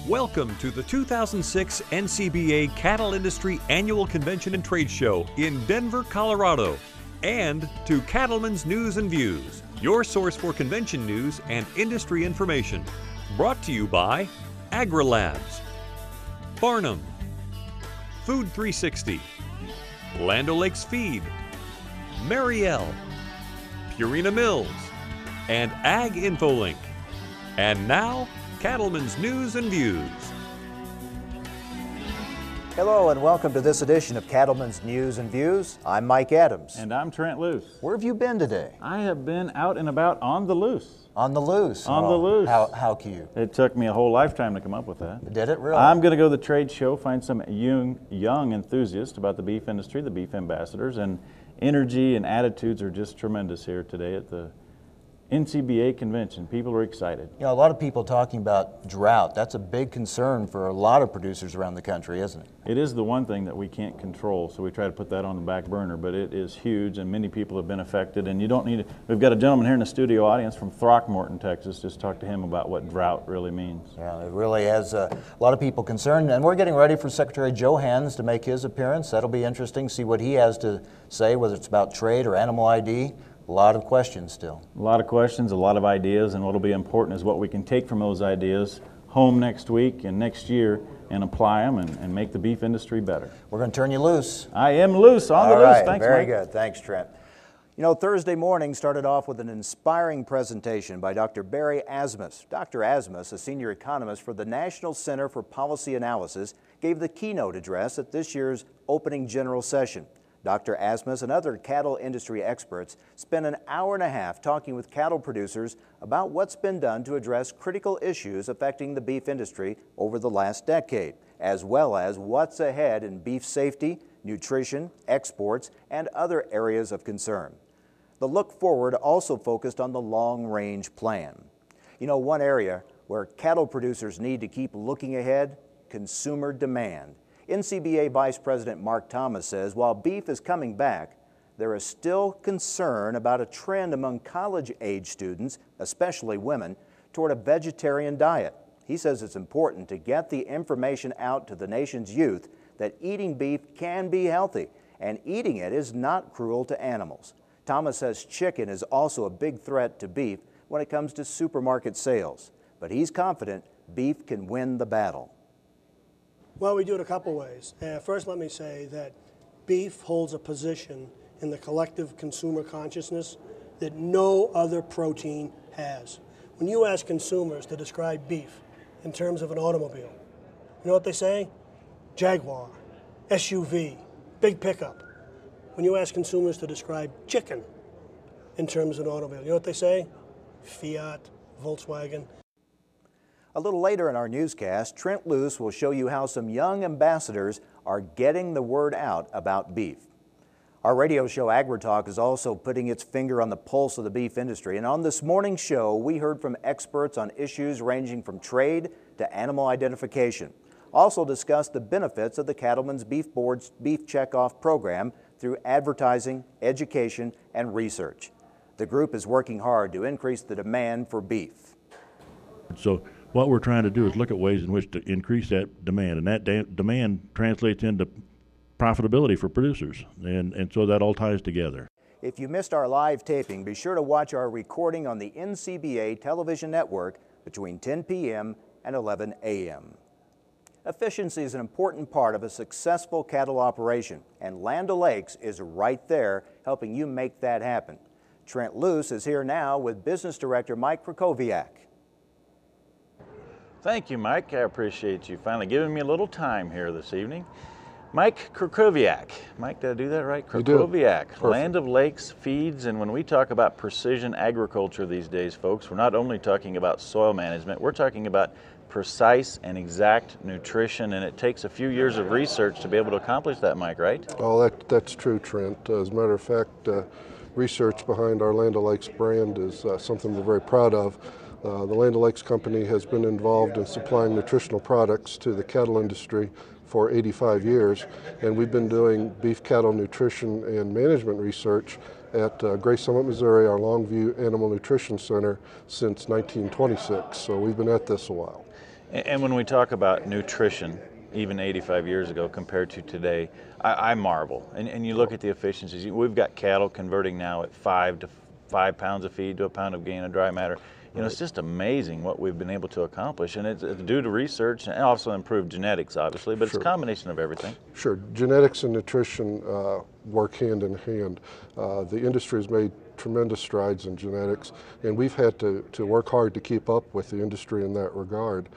Welcome to the 2006 NCBA Cattle Industry Annual Convention and Trade Show in Denver, Colorado, and to Cattlemen's News and Views, your source for convention news and industry information. Brought to you by AgriLabs, Farnham, Food 360, Land O'Lakes Feed, Marielle, Purina Mills, and Ag Infolink. And now, Cattlemen's News and Views. Hello and welcome to this edition of Cattlemen's News and Views. I'm Mike Adams. And I'm Trent Luce. Where have you been today? I have been out and about on the loose. On the loose? On the loose. How cute. It took me a whole lifetime to come up with that. Did it really? I'm going to go to the trade show, find some young enthusiasts about the beef industry, the beef ambassadors, and energy and attitudes are just tremendous here today at the NCBA convention. People are excited. You know, a lot of people talking about drought. That's a big concern for a lot of producers around the country, isn't it? It is the one thing that we can't control, so we try to put that on the back burner, but it is huge and many people have been affected, and you don't need to. We've got a gentleman here in the studio audience from Throckmorton, Texas. Just talk to him about what drought really means. Yeah, it really has a lot of people concerned, and we're getting ready for Secretary Joe Hans to make his appearance. That'll be interesting, see what he has to say, whether it's about trade or animal ID. A lot of questions still. A lot of questions, a lot of ideas, and what will be important is what we can take from those ideas home next week and next year and apply them and make the beef industry better. We're going to turn you loose. I am loose, on the loose. Thanks, very Mike. good. Thanks, Trent. You know, Thursday morning started off with an inspiring presentation by Dr. Barry Asmus. Dr. Asmus, a senior economist for the National Center for Policy Analysis, gave the keynote address at this year's opening general session. Dr. Asmus and other cattle industry experts spent an hour and a half talking with cattle producers about what's been done to address critical issues affecting the beef industry over the last decade, as well as what's ahead in beef safety, nutrition, exports, and other areas of concern. The look forward also focused on the long-range plan. You know, one area where cattle producers need to keep looking ahead, consumer demand. NCBA Vice President Mark Thomas says while beef is coming back, there is still concern about a trend among college-age students, especially women, toward a vegetarian diet. He says it's important to get the information out to the nation's youth that eating beef can be healthy and eating it is not cruel to animals. Thomas says chicken is also a big threat to beef when it comes to supermarket sales, but he's confident beef can win the battle. Well, we do it a couple ways. First, let me say that beef holds a position in the collective consumer consciousness that no other protein has. When you ask consumers to describe beef in terms of an automobile, you know what they say? Jaguar, SUV, big pickup. When you ask consumers to describe chicken in terms of an automobile, you know what they say? Fiat, Volkswagen. A little later in our newscast, Trent Luce will show you how some young ambassadors are getting the word out about beef. Our radio show AgriTalk is also putting its finger on the pulse of the beef industry, and on this morning's show we heard from experts on issues ranging from trade to animal identification. Also discussed the benefits of the Cattlemen's Beef Board's Beef Checkoff program through advertising, education, and research. The group is working hard to increase the demand for beef. So what we're trying to do is look at ways in which to increase that demand, and that demand translates into profitability for producers, and so that all ties together. If you missed our live taping, be sure to watch our recording on the NCBA television network between 10 p.m. and 11 a.m. Efficiency is an important part of a successful cattle operation, and Land O'Lakes is right there helping you make that happen. Trent Luce is here now with Business Director Mike Krakowiak. Thank you, Mike. I appreciate you finally giving me a little time here this evening. Mike Krakowiak. Mike, did I do that right? Krakowiak. Land O'Lakes Feeds, and when we talk about precision agriculture these days, folks, we're not only talking about soil management, we're talking about precise and exact nutrition, and it takes a few years of research to be able to accomplish that, Mike, right? Oh, that's true, Trent. As a matter of fact, research behind our Land O'Lakes brand is something we're very proud of. The Land O'Lakes company has been involved in supplying nutritional products to the cattle industry for 85 years, and we've been doing beef cattle nutrition and management research at Gray Summit, Missouri, our Longview Animal Nutrition Center since 1926, so we've been at this a while. And when we talk about nutrition, even 85 years ago compared to today, I marvel. And you look at the efficiencies. We've got cattle converting now at 5 pounds of feed to a pound of gain of dry matter. You know, it's just amazing what we've been able to accomplish, and it's due to research and also improved genetics, obviously, but it's a combination of everything. Sure. Genetics and nutrition work hand in hand. The industry has made tremendous strides in genetics, and we've had to work hard to keep up with the industry in that regard.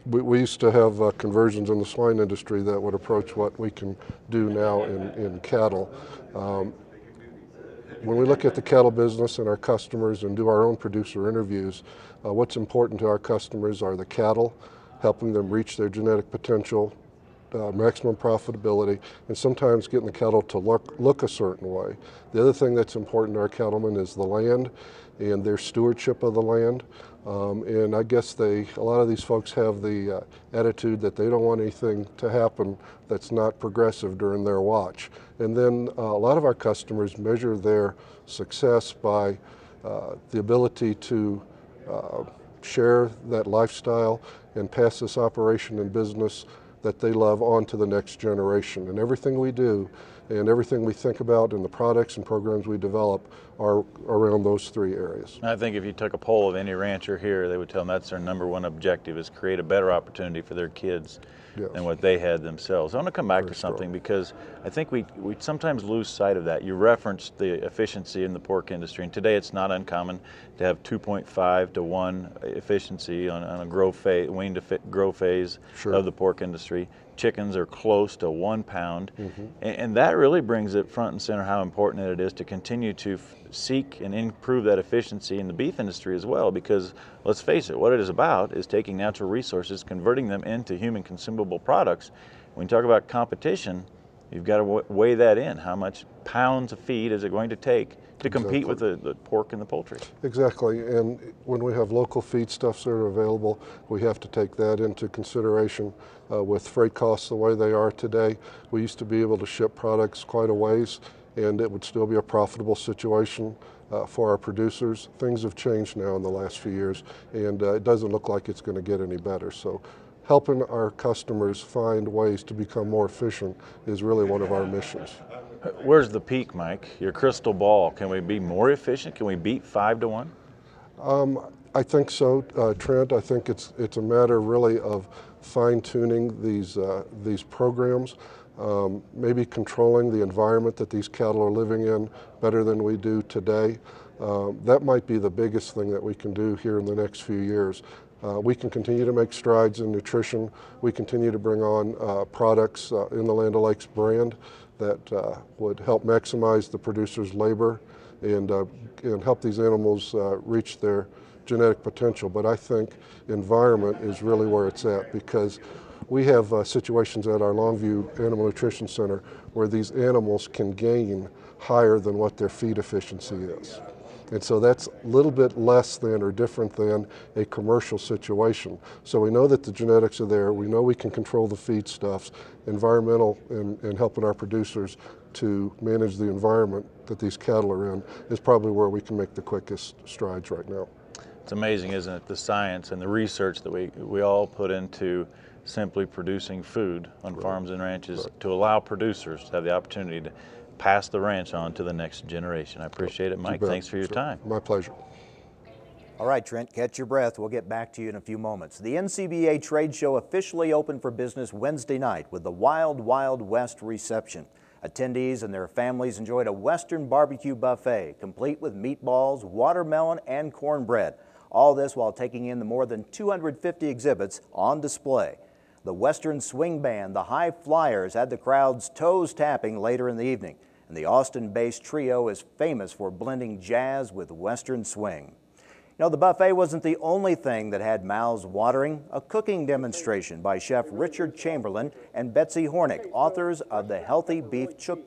We used to have conversions in the swine industry that would approach what we can do now in cattle. When we look at the cattle business and our customers and do our own producer interviews, what's important to our customers are the cattle, helping them reach their genetic potential, maximum profitability, and sometimes getting the cattle to look a certain way. The other thing that's important to our cattlemen is the land and their stewardship of the land. And I guess a lot of these folks have the attitude that they don't want anything to happen that's not progressive during their watch. And then a lot of our customers measure their success by the ability to share that lifestyle and pass this operation and business that they love on to the next generation. And everything we do and everything we think about and the products and programs we develop are around those three areas. I think if you took a poll of any rancher here, they would tell them that's their #1 objective, is create a better opportunity for their kids than what they had themselves. I want to come back to something because I think we sometimes lose sight of that. You referenced the efficiency in the pork industry, and today it's not uncommon to have 2.5 to 1 efficiency on a wean to grow phase of the pork industry. Chickens are close to 1 pound, and that really brings it front and center how important it is to continue to seek and improve that efficiency in the beef industry as well, because let's face it, what it is about is taking natural resources, converting them into human consumable products. When you talk about competition, you've got to weigh that in. How much pounds of feed is it going to take to compete with the pork and the poultry? Exactly, and when we have local feedstuffs that are available, we have to take that into consideration. With freight costs the way they are today, we used to be able to ship products quite a ways and it would still be a profitable situation for our producers. Things have changed now in the last few years, and it doesn't look like it's going to get any better. So helping our customers find ways to become more efficient is really one of our missions. Where's the peak, Mike? Your crystal ball. Can we be more efficient? Can we beat 5 to 1? I think so, Trent. I think it's a matter really of fine-tuning these programs, maybe controlling the environment that these cattle are living in better than we do today. That might be the biggest thing that we can do here in the next few years. We can continue to make strides in nutrition. We continue to bring on products in the Land O'Lakes brand that would help maximize the producer's labor and help these animals reach their genetic potential. But I think environment is really where it's at, because we have situations at our Longview Animal Nutrition Center where these animals can gain higher than what their feed efficiency is. And so that's a little bit less than or different than a commercial situation. So we know that the genetics are there. We know we can control the feedstuffs. Environmental and helping our producers to manage the environment that these cattle are in is probably where we can make the quickest strides right now. It's amazing, isn't it, the science and the research that we all put into simply producing food on farms and ranches to allow producers to have the opportunity to pass the ranch on to the next generation. I appreciate it, Mike. Thanks for your time. My pleasure. All right, Trent, catch your breath. We'll get back to you in a few moments. The NCBA trade show officially opened for business Wednesday night with the Wild Wild West reception. Attendees and their families enjoyed a Western barbecue buffet, complete with meatballs, watermelon, and cornbread. All this while taking in the more than 250 exhibits on display. The Western Swing Band, the High Flyers, had the crowd's toes tapping later in the evening. And the Austin-based trio is famous for blending jazz with Western swing. You know, the buffet wasn't the only thing that had mouths watering. A cooking demonstration by Chef Richard Chamberlain and Betsy Hornick, authors of the Healthy Beef Chuck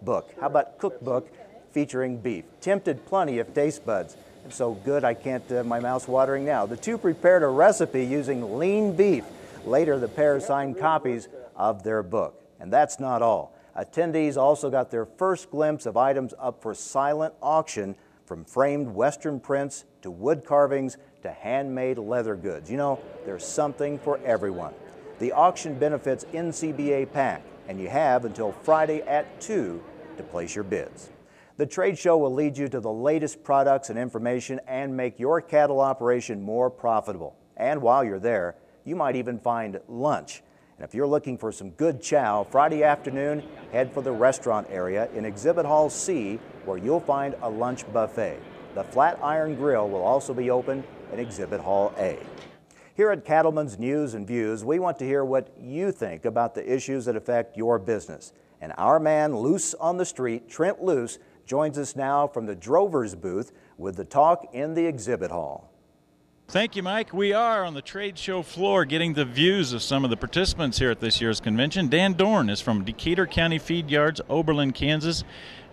book. How about cookbook featuring beef? Tempted plenty of taste buds. It's so good I can't, my mouth's watering now. The two prepared a recipe using lean beef. Later, the pair signed copies of their book. And that's not all. Attendees also got their first glimpse of items up for silent auction, from framed Western prints to wood carvings to handmade leather goods. You know, there's something for everyone. The auction benefits NCBA PAC, and you have until Friday at 2 to place your bids. The trade show will lead you to the latest products and information and make your cattle operation more profitable. And while you're there, you might even find lunch. And if you're looking for some good chow, Friday afternoon, head for the restaurant area in Exhibit Hall C, where you'll find a lunch buffet. The Flat Iron Grill will also be open in Exhibit Hall A. Here at Cattlemen's News and Views, we want to hear what you think about the issues that affect your business. And our man, Loose on the Street, Trent Loose, joins us now from the Drover's booth with the talk in the exhibit hall. Thank you, Mike. We are on the trade show floor getting the views of some of the participants here at this year's convention. Dan Dorn is from Decatur County Feed Yards, Oberlin, Kansas.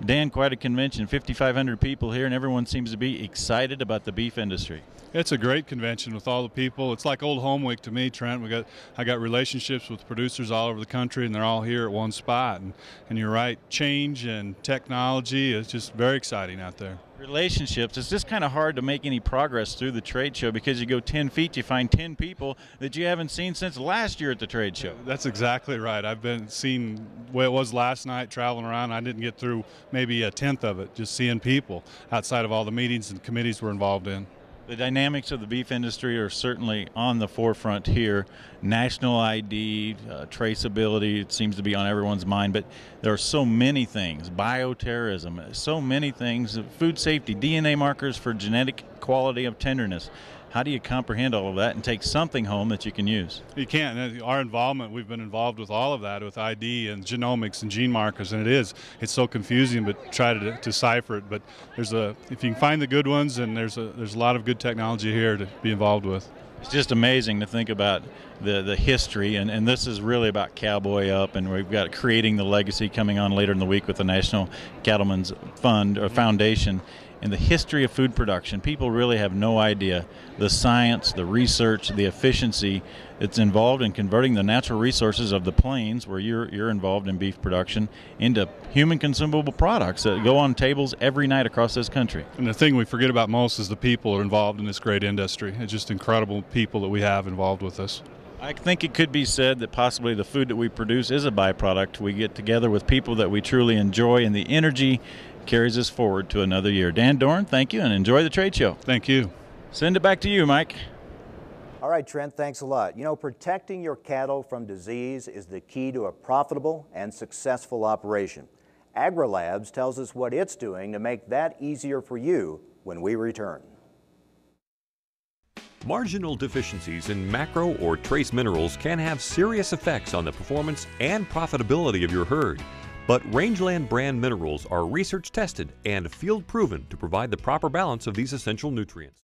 Dan, quite a convention, 5,500 people here, and everyone seems to be excited about the beef industry. It's a great convention with all the people. It's like Old Home Week to me, Trent. I got relationships with producers all over the country, and they're all here at one spot. And you're right, change and technology is just very exciting out there. Relationships, it's just kind of hard to make any progress through the trade show because you go 10 feet, you find 10 people that you haven't seen since last year at the trade show. That's exactly right. I've been seeing what it was last night, traveling around. I didn't get through maybe a tenth of it, just seeing people outside of all the meetings and committees we're involved in. The dynamics of the beef industry are certainly on the forefront here. National ID, traceability, it seems to be on everyone's mind, but there are so many things. Bioterrorism, so many things. Food safety, DNA markers for genetic quality of tenderness. How do you comprehend all of that and take something home that you can use? You can't. Our involvement, we've been involved with all of that, with ID and genomics and gene markers, and it's so confusing, but try to decipher it. But if you can find the good ones, and there's a lot of good technology here to be involved with. It's just amazing to think about the history, and this is really about Cowboy Up, and we've got Creating the Legacy coming on later in the week with the National Cattlemen's Fund or Foundation. And the history of food production, people really have no idea the science, the research, the efficiency that's involved in converting the natural resources of the plains, where you're involved in beef production, into human consumable products that go on tables every night across this country. And the thing we forget about most is the people who are involved in this great industry. It's just incredible people that we have involved with us. I think it could be said that possibly the food that we produce is a byproduct. We get together with people that we truly enjoy, and the energy carries us forward to another year. Dan Dorn, thank you, and enjoy the trade show. Thank you. Send it back to you, Mike. All right, Trent, thanks a lot. You know, protecting your cattle from disease is the key to a profitable and successful operation. AgriLabs tells us what it's doing to make that easier for you when we return. Marginal deficiencies in macro or trace minerals can have serious effects on the performance and profitability of your herd. But Rangeland brand minerals are research tested and field proven to provide the proper balance of these essential nutrients.